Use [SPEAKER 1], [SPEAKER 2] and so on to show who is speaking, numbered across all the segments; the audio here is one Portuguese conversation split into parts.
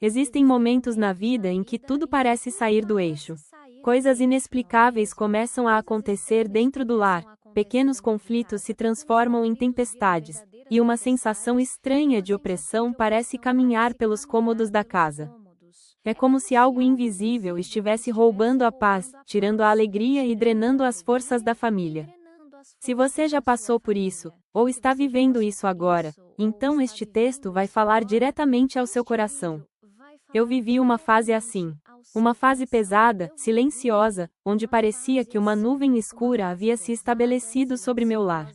[SPEAKER 1] Existem momentos na vida em que tudo parece sair do eixo. Coisas inexplicáveis começam a acontecer dentro do lar, pequenos conflitos se transformam em tempestades, e uma sensação estranha de opressão parece caminhar pelos cômodos da casa. É como se algo invisível estivesse roubando a paz, tirando a alegria e drenando as forças da família. Se você já passou por isso, ou está vivendo isso agora, então este texto vai falar diretamente ao seu coração. Eu vivi uma fase assim. Uma fase pesada, silenciosa, onde parecia que uma nuvem escura havia se estabelecido sobre meu lar.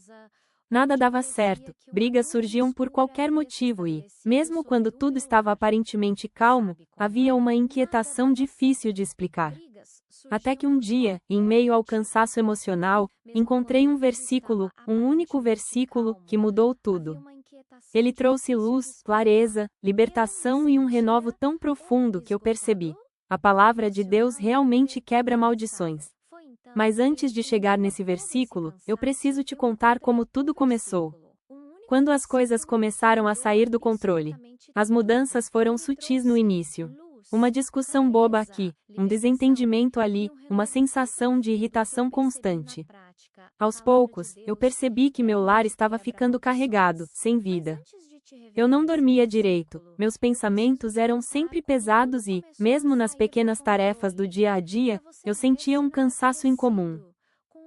[SPEAKER 1] Nada dava certo, brigas surgiam por qualquer motivo e, mesmo quando tudo estava aparentemente calmo, havia uma inquietação difícil de explicar. Até que um dia, em meio ao cansaço emocional, encontrei um único versículo, que mudou tudo. Ele trouxe luz, clareza, libertação e um renovo tão profundo que eu percebi: a palavra de Deus realmente quebra maldições. Mas antes de chegar nesse versículo, eu preciso te contar como tudo começou. Quando as coisas começaram a sair do controle. As mudanças foram sutis no início. Uma discussão boba aqui, um desentendimento ali, uma sensação de irritação constante. Aos poucos, eu percebi que meu lar estava ficando carregado, sem vida. Eu não dormia direito, meus pensamentos eram sempre pesados e, mesmo nas pequenas tarefas do dia a dia, eu sentia um cansaço incomum.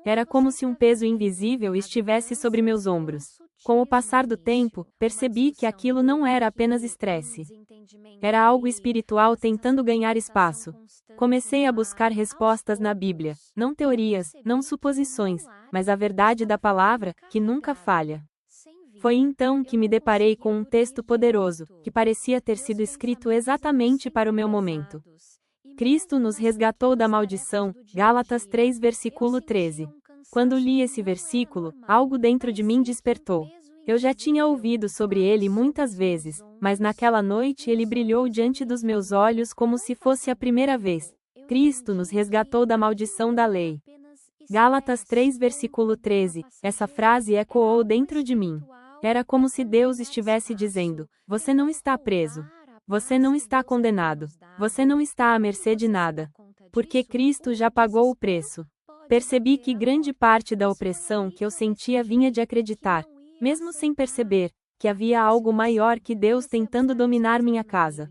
[SPEAKER 1] Era como se um peso invisível estivesse sobre meus ombros. Com o passar do tempo, percebi que aquilo não era apenas estresse. Era algo espiritual tentando ganhar espaço. Comecei a buscar respostas na Bíblia, não teorias, não suposições, mas a verdade da palavra, que nunca falha. Foi então que me deparei com um texto poderoso, que parecia ter sido escrito exatamente para o meu momento. Cristo nos resgatou da maldição, Gálatas 3 versículo 13. Quando li esse versículo, algo dentro de mim despertou. Eu já tinha ouvido sobre ele muitas vezes, mas naquela noite ele brilhou diante dos meus olhos como se fosse a primeira vez. Cristo nos resgatou da maldição da lei. Gálatas 3 versículo 13, essa frase ecoou dentro de mim. Era como se Deus estivesse dizendo: você não está preso. Você não está condenado. Você não está à mercê de nada. Porque Cristo já pagou o preço. Percebi que grande parte da opressão que eu sentia vinha de acreditar, mesmo sem perceber, que havia algo maior que Deus tentando dominar minha casa.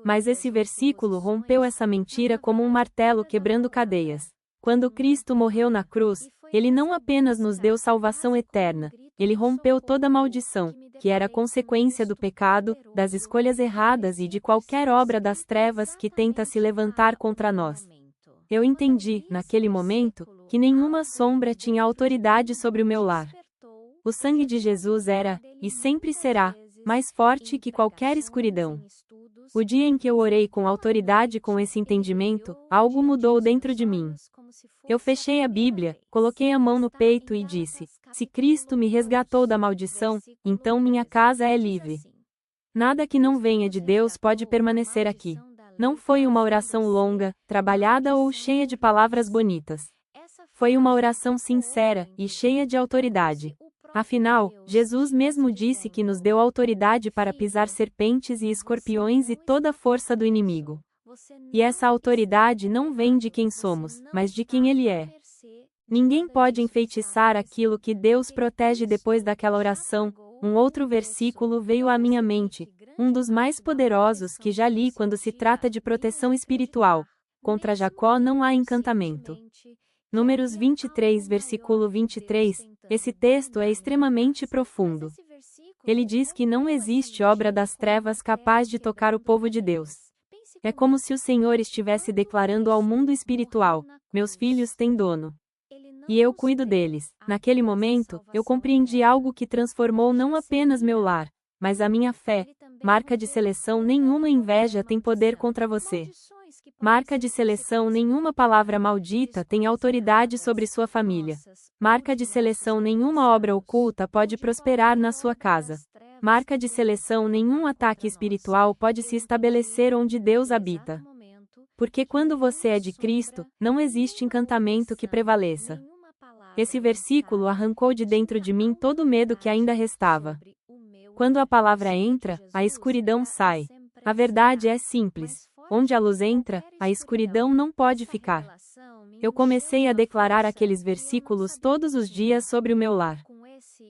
[SPEAKER 1] Mas esse versículo rompeu essa mentira como um martelo quebrando cadeias. Quando Cristo morreu na cruz, ele não apenas nos deu salvação eterna, ele rompeu toda maldição, que era consequência do pecado, das escolhas erradas e de qualquer obra das trevas que tenta se levantar contra nós. Eu entendi, naquele momento, que nenhuma sombra tinha autoridade sobre o meu lar. O sangue de Jesus era, e sempre será, mais forte que qualquer escuridão. O dia em que eu orei com autoridade com esse entendimento, algo mudou dentro de mim. Eu fechei a Bíblia, coloquei a mão no peito e disse: se Cristo me resgatou da maldição, então minha casa é livre. Nada que não venha de Deus pode permanecer aqui. Não foi uma oração longa, trabalhada ou cheia de palavras bonitas. Foi uma oração sincera e cheia de autoridade. Afinal, Jesus mesmo disse que nos deu autoridade para pisar serpentes e escorpiões e toda a força do inimigo. E essa autoridade não vem de quem somos, mas de quem Ele é. Ninguém pode enfeitiçar aquilo que Deus protege. Depois daquela oração, um outro versículo veio à minha mente, um dos mais poderosos que já li quando se trata de proteção espiritual. Contra Jacó não há encantamento. Números 23 versículo 23, esse texto é extremamente profundo. Ele diz que não existe obra das trevas capaz de tocar o povo de Deus. É como se o Senhor estivesse declarando ao mundo espiritual: meus filhos têm dono. E eu cuido deles. Naquele momento, eu compreendi algo que transformou não apenas meu lar, mas a minha fé. Marca de seleção: nenhuma inveja tem poder contra você. Marca de seleção: nenhuma palavra maldita tem autoridade sobre sua família. Marca de seleção: nenhuma obra oculta pode prosperar na sua casa. Marca de seleção: nenhum ataque espiritual pode se estabelecer onde Deus habita. Porque quando você é de Cristo, não existe encantamento que prevaleça. Esse versículo arrancou de dentro de mim todo o medo que ainda restava. Quando a palavra entra, a escuridão sai. A verdade é simples. Onde a luz entra, a escuridão não pode ficar. Eu comecei a declarar aqueles versículos todos os dias sobre o meu lar.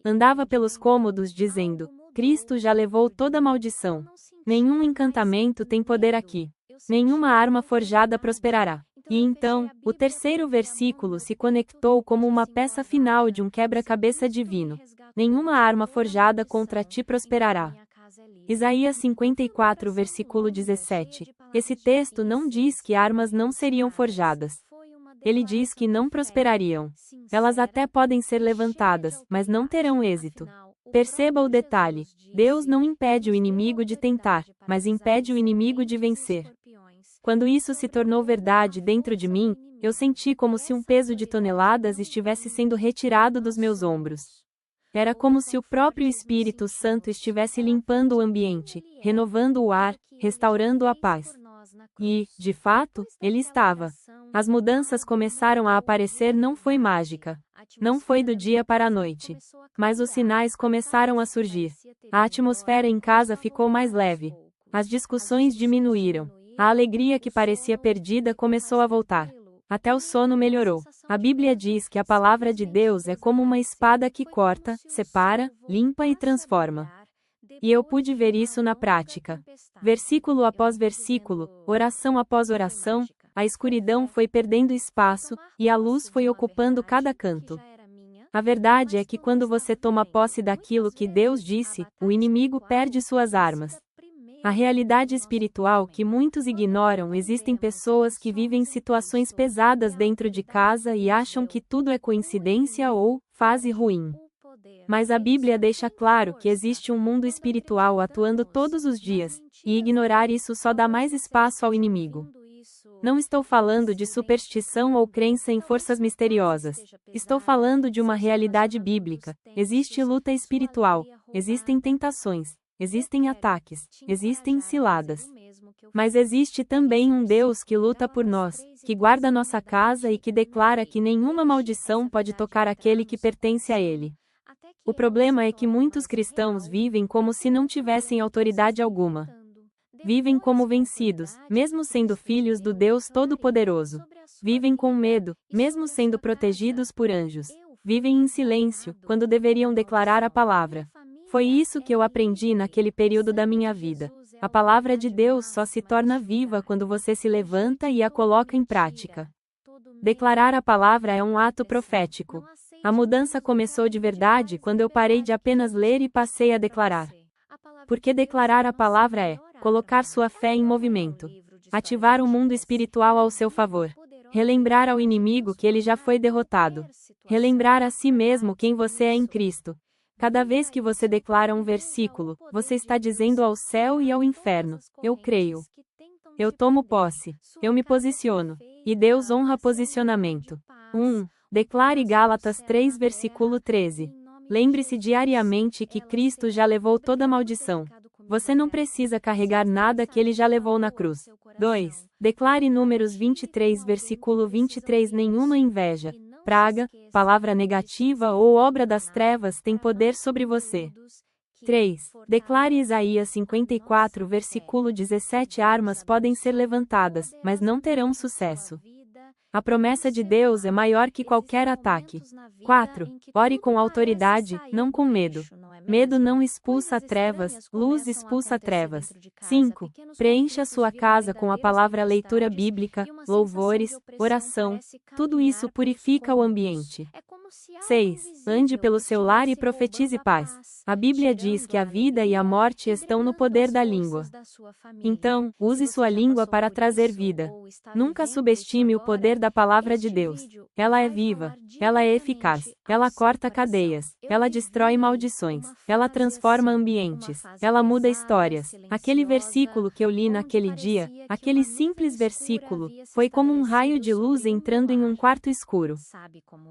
[SPEAKER 1] Andava pelos cômodos dizendo: Cristo já levou toda maldição. Nenhum encantamento tem poder aqui. Nenhuma arma forjada prosperará. E então, o terceiro versículo se conectou como uma peça final de um quebra-cabeça divino. Nenhuma arma forjada contra ti prosperará. Isaías 54, versículo 17. Esse texto não diz que armas não seriam forjadas. Ele diz que não prosperariam. Elas até podem ser levantadas, mas não terão êxito. Perceba o detalhe: Deus não impede o inimigo de tentar, mas impede o inimigo de vencer. Quando isso se tornou verdade dentro de mim, eu senti como se um peso de toneladas estivesse sendo retirado dos meus ombros. Era como se o próprio Espírito Santo estivesse limpando o ambiente, renovando o ar, restaurando a paz. E, de fato, ele estava. As mudanças começaram a aparecer. Não foi mágica. Não foi do dia para a noite. Mas os sinais começaram a surgir. A atmosfera em casa ficou mais leve. As discussões diminuíram. A alegria que parecia perdida começou a voltar. Até o sono melhorou. A Bíblia diz que a palavra de Deus é como uma espada que corta, separa, limpa e transforma. E eu pude ver isso na prática. Versículo após versículo, oração após oração, a escuridão foi perdendo espaço, e a luz foi ocupando cada canto. A verdade é que quando você toma posse daquilo que Deus disse, o inimigo perde suas armas. A realidade espiritual que muitos ignoram: existem pessoas que vivem situações pesadas dentro de casa e acham que tudo é coincidência ou fase ruim. Mas a Bíblia deixa claro que existe um mundo espiritual atuando todos os dias, e ignorar isso só dá mais espaço ao inimigo. Não estou falando de superstição ou crença em forças misteriosas. Estou falando de uma realidade bíblica. Existe luta espiritual, existem tentações. Existem ataques, existem ciladas. Mas existe também um Deus que luta por nós, que guarda nossa casa e que declara que nenhuma maldição pode tocar aquele que pertence a Ele. O problema é que muitos cristãos vivem como se não tivessem autoridade alguma. Vivem como vencidos, mesmo sendo filhos do Deus Todo-Poderoso. Vivem com medo, mesmo sendo protegidos por anjos. Vivem em silêncio, quando deveriam declarar a palavra. Foi isso que eu aprendi naquele período da minha vida. A palavra de Deus só se torna viva quando você se levanta e a coloca em prática. Declarar a palavra é um ato profético. A mudança começou de verdade quando eu parei de apenas ler e passei a declarar. Porque declarar a palavra é colocar sua fé em movimento, ativar o mundo espiritual ao seu favor, relembrar ao inimigo que ele já foi derrotado, relembrar a si mesmo quem você é em Cristo. Cada vez que você declara um versículo, você está dizendo ao céu e ao inferno: eu creio. Eu tomo posse. Eu me posiciono. E Deus honra posicionamento. 1. Declare Gálatas 3, versículo 13. Lembre-se diariamente que Cristo já levou toda maldição. Você não precisa carregar nada que ele já levou na cruz. 2. Declare Números 23, versículo 23. Nenhuma inveja, praga, palavra negativa ou obra das trevas tem poder sobre você. 3. Declare Isaías 54, versículo 17. Armas podem ser levantadas, mas não terão sucesso. A promessa de Deus é maior que qualquer ataque. 4. Ore com autoridade, não com medo. Medo não expulsa trevas, luz expulsa trevas. 5. Preencha sua casa com a palavra, leitura bíblica, louvores, oração. Tudo isso purifica o ambiente. 6. Ande pelo seu lar e profetize paz. A Bíblia diz que a vida e a morte estão no poder da língua. Então, use sua língua para trazer vida. Nunca subestime o poder da palavra de Deus. Ela é viva, ela é eficaz, ela corta cadeias, ela destrói maldições, ela transforma ambientes, ela muda histórias. Aquele versículo que eu li naquele dia, aquele simples versículo, foi como um raio de luz entrando em um quarto escuro.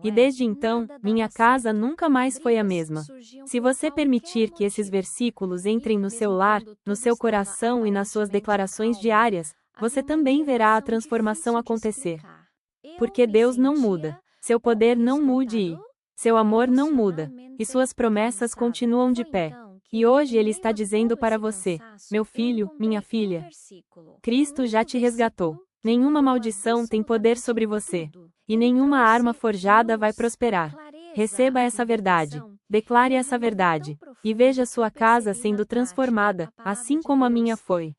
[SPEAKER 1] E desde então, minha casa nunca mais foi a mesma. Se você permitir que esses versículos entrem no seu lar, no seu coração e nas suas declarações diárias, você também verá a transformação acontecer. Porque Deus não muda, seu poder não mude e seu amor não muda, e suas promessas continuam de pé. E hoje Ele está dizendo para você: meu filho, minha filha, Cristo já te resgatou. Nenhuma maldição tem poder sobre você. E nenhuma arma forjada vai prosperar. Receba essa verdade. Declare essa verdade. E veja sua casa sendo transformada, assim como a minha foi.